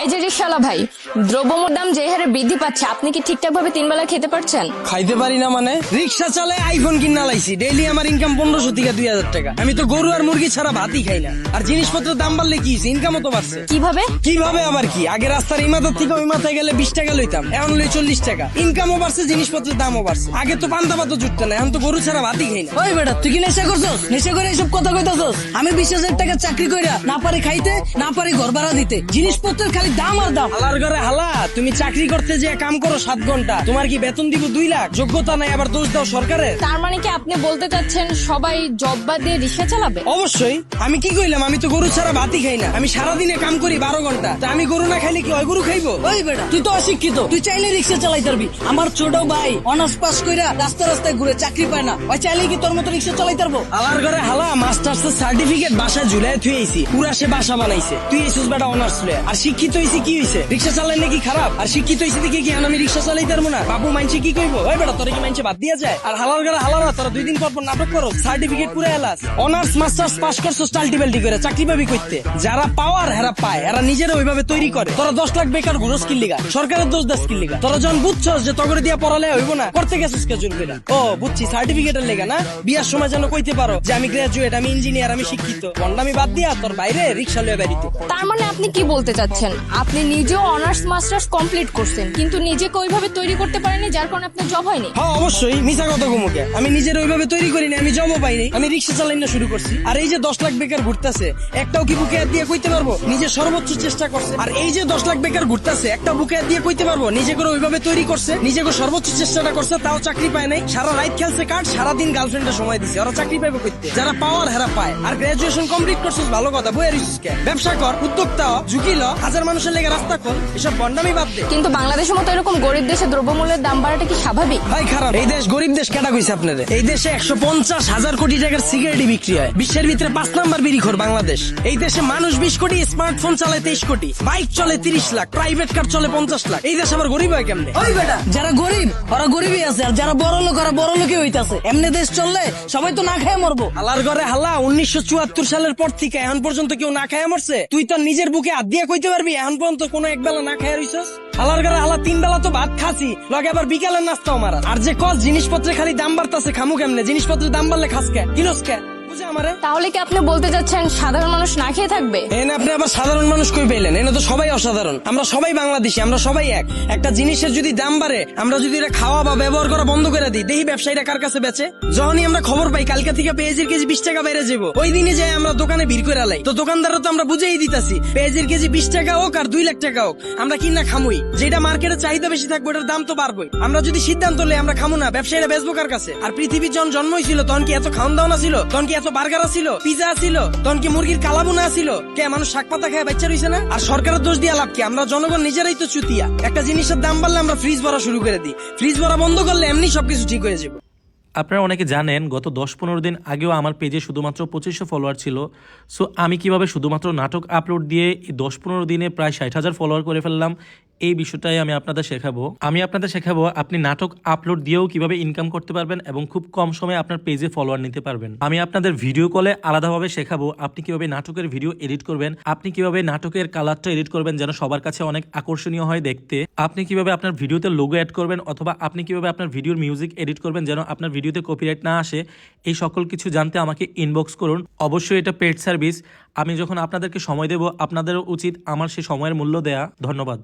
এই যে রিকশাওয়ালা ভাই, দ্রব্যমূল্যের দাম যে হারে বৃদ্ধি পাচ্ছে, আপনি কি ঠিকঠাক ভাবে 3 বেলা খেতে পারছেন? খাইতে পারি না মানে? রিক্সা চালায় আইফোন কিনা লাইছি, ডেইলি আমার ইনকাম 1500 থেকে 2000 টাকা। আমি তো গরু আর মুরগি ছাড়া ভাতই খাই না। আর জিনিসপত্রের দাম বাড়লে কি ইনকামও তো বাড়ছে। কিভাবে? কিভাবে আবার কি, আগে রাস্তার এই মাথার থেকে ওই মাথায় গেলে 20 টাকা লইতাম, এখন লই 40 টাকা। ইনকামও বাড়ছে, জিনিসপত্রের দামও বাড়ছে। আগে তো পান্তা ভাত জুটতো না, এখন তো গরু ছাড়া ভাতই খাই না। ওই বেটা, তুই কি নেশা করছস? নেশা করে এইসব কথা কইতাছস? আমি 20,000 টাকা চাকরি কইরা না পারি খাইতে, না পারি ঘর ভাড়া দিতে, জিনিসপত্রের খালি দাম আর দাম। হালার ঘরে হালা, তুমি চাকরি করতে যে কাম করো 7 ঘন্টা, তোমার কি বেতন দিব 2 লাখ? যোগ্যতা নাই, আবার দোষ দাও সরকারের। তার মানে কি আপনি বলতে চাচ্ছেন সবাই জব বাদ দিয়ে রিকশা চালাবে? অবশ্যই। আমি কি কইলাম? আমি তো গরু ছাড়া ভাতই খাই না। আমি সারাদিনে কাম করি 12 ঘন্টা। তা আমি গরু না খাইলে কি ওই গরু খাইবো? ওই বেটা, তুই তো অশিক্ষিত, তুই চাইলে রিক্সা চালাইতে পারবি। আমার ছোট ভাই অনার্স পাস কইরা রাস্তায় রাস্তায় ঘুরে চাকরি পায় না, ওই চাইলে কি তোর মতো রিক্সা চালাইতে পারবো? হালার ঘরে হালা, মাস্টার্স সার্টিফিকেট বাসায় ঝুলাই থুয়েছি, পুরা সে বাসা বানাইছে। তুই এসেছিস বেটা অনার্স লয়ে। আর শিক্ষিত হইছি কি হইছে? রিক্সা চালাইলে কি খারাপ? আর শিক্ষিত হইছি দেখে কি আমি রিক্সা চালাইতে পারবো না? বাবু মাইনছে কি কইবো? ওই বেটা, তোরে কি মাইনছে বাদ দিয়া যায়? আর হালার ঘরে হালারা, তোরা 2 দিন পর পর নাটক করো, সার্টিফিকেট পুরা এলাস। অনার্স মাস্টার্স পাস করছো টাল্টিবেল্টি করে, চাকরি পাবি কইতে? যারা পাওয়ার হেরা পায়, এরা নিজেরা ওইভাবে তৈরি করে। তোরা 10 লাখ বেকার ঘুরো স্কিল লিগা, সরকারের দোষ দা স্কিল লিগা। তোরা যখন বুঝছস যে তগরে দিয়া পড়ালে হইব না, করতে গেছিস কে জোর কইরা? ও বুঝছি, সার্টিফিকেটের লেগা না? বিয়ার সময় যেন কইতে পারো যে আমি গ্রাজুয়েট, আমি ইঞ্জিনিয়ার, আমি শিক্ষিত। বন্ডামি বাদ দিয়া তোর বাইরে রিক্সা লয়ে বেরিতে। তার মানে আপনি কি বলতে চাচ্ছেন, আপনি নিজেও অনার্স মাস্টার্স কমপ্লিট করছেন, কিন্তু নিজেকে ওইভাবে তৈরি করতে পারেননি, যার কারণে আপনার জব হয়নি? হ্যাঁ অবশ্যই, মিছা কথা কমুকে। আমি নিজের ওইভাবে তৈরি করিনি, আমি জবও পাইনি, আমি রিক্সা চালাই না শুরু করছি। আর এই যে 10 লাখ বেকার ঘুরতেছে, একটাও কি বুকে হাত দিয়ে কইতে পারবো নিজে সর্বোচ্চ চেষ্টা করছে? আর এই যে 10 লাখ বেকার ঘুরতেছে, একটা বুকে হাত দিয়ে কইতে পারবো নিজে করে ওইভাবে তৈরি করছে, নিজে করে সর্বোচ্চ চেষ্টাটা করছে, তাও চাকরি পায় নাই? সারা রাত খেলছে কার্ড, সারাদিন গার্লফ্রেন্ডের সময় দিছে, ওরা চাকরি পাইবো কইতে? যারা পাওয়ার হেরা পায়। আর গ্রাজুয়েশন কমপ্লিট করছিস ভালো কথা, বইয়ের রিস্কে ব্যবসা কর, উদ্যোক্তা হ, ঝুঁকি ল, হাজার মানুষের লেগে রাস্তা খোল, এসব বন্ডামি বাদ দে। কিন্তু বাংলাদেশের মতো এরকম গরিব দেশে দ্রব্যমূল্যের দাম বাড়াটা কি স্বাভাবিক? ভাই খারাপ। এই দেশ গরিব দেশ কেটা কইছে আপনাদের? এই দেশে 150,000 কোটি টাকার সিগারেটই বিক্রি হয়। বিশ্বের ভিতরে 5 নাম্বার বিড়িখোর বাংলাদেশ। এই দেশে মানুষ 20 কোটি, স্মার্টফোন চালায় 23 কোটি, বাইক চলে 30 লাখ, প্রাইভেট কার চলে 50 লাখ। এই দেশ আবার গরিব হয় কেমনে? ওই বেটা, যারা গরিব ওরা গরিবই আছে, আর যারা বড় লোক ওরা বড় লোকই হইতাছে। এমনি দেশ চললে সবাই তো না খেয়ে মরবো। হালার ঘরে হালা, 1974 সালের পর থেকে এখন পর্যন্ত কেউ না খায় মরছে? তুই তো নিজের বুকে হাত দিয়ে কইতে পারবি এখন পর্যন্ত কোনো এক বেলা না খায় রইছস? হালার ঘরে হালা, 3 বেলা তো ভাত খাসি, লগে আবার বিকালের নাস্তাও মারা। আর যে কস জিনিসপত্রের খালি দাম বাড়তাছে, খামু কেমনে? জিনিসপত্রের দাম বাড়লে খাস কে, কিনস কে? বুঝে আমারে? তাহলে কি আপনি বলতে চাচ্ছেন সাধারণ মানুষ না খেয়ে থাকবে? এনে আপনি আবার সাধারণ মানুষ কই পেলেন? এনে তো সবাই অসাধারণ। আমরা সবাই বাংলাদেশি, আমরা সবাই এক। একটা জিনিসের যদি দাম বাড়ে, আমরা যদি এটা খাওয়া বা ব্যবহার করা বন্ধ করে দিই, দেখি ব্যবসায়ীরা কার কাছে বেচে। যখনই আমরা খবর পাই কালকে থেকে পেঁয়াজের কেজি 20 টাকা বেড়ে যাবো, ওই দিনে যাই আমরা দোকানে ভিড় করে লাই। তো দোকানদাররা তো আমরা বুঝেই দিতাছি, পেঁয়াজের কেজি 20 টাকা হোক আর 2 লাখ টাকা হোক, আমরা কিনা খামুই। যেটা মার্কেটে চাহিদা বেশি থাকবে, ওটার দাম তো বাড়বেই। আমরা যদি সিদ্ধান্ত লই আমরা খামু না, ব্যবসায়ীরা বেচবো কার কাছে? আর পৃথিবীর যখন জন্ম হয়েছিল তখন কি এত খাওয়ান দাওয়া ছিল? তখন কি এত বার্গার ছিল, পিজা ছিল? তখন কি মুরগির কালাবুনা ছিল? কে মানুষ শাক পাতা খায় বাচ্চা রইছে না? আর সরকারের দোষ দিয়ে লাভ কি? আমরা জনগণ নিজেরাই তো চুতিয়া। একটা জিনিসের দাম বাড়লে আমরা ফ্রিজ ভরা শুরু করে দিই, ফ্রিজ ভরা বন্ধ করলে এমনি সবকিছু ঠিক হয়ে যাবে। আপনারা অনেকে জানেন গত 10-15 দিন আগেও আমার পেজে শুধুমাত্র 2500 ফলোয়ার ছিল। সো আমি কিভাবে শুধুমাত্র নাটক আপলোড দিয়ে এই 10-15 দিনে প্রায় 60,000 ফলোয়ার করে ফেললাম, এই বিষয়টাই আমি আপনাদের শেখাবো। আপনি নাটক আপলোড দিয়েও কিভাবে ইনকাম করতে পারবেন এবং খুব কম সময়ে আপনার পেজে ফলোয়ার নিতে পারবেন। আমি আপনাদের ভিডিও কলে আলাদাভাবে শেখাবো আপনি কিভাবে নাটকের ভিডিও এডিট করবেন, আপনি কিভাবে নাটকের কালারটা এডিট করবেন যেন সবার কাছে অনেক আকর্ষণীয় হয় দেখতে, আপনি কিভাবে আপনার ভিডিওতে লোগো অ্যাড করবেন, অথবা আপনি কিভাবে আপনার ভিডিওর মিউজিক এডিট করবেন যেন আপনার ভিডিওতে কপিরাইট না আসে। এই সকল কিছু জানতে আমাকে ইনবক্স করুন। অবশ্যই এটা পেড সার্ভিস। আমি যখন আপনাদেরকে সময় দেব, আপনাদেরও উচিত আমার সেই সময়ের মূল্য দেয়া। ধন্যবাদ।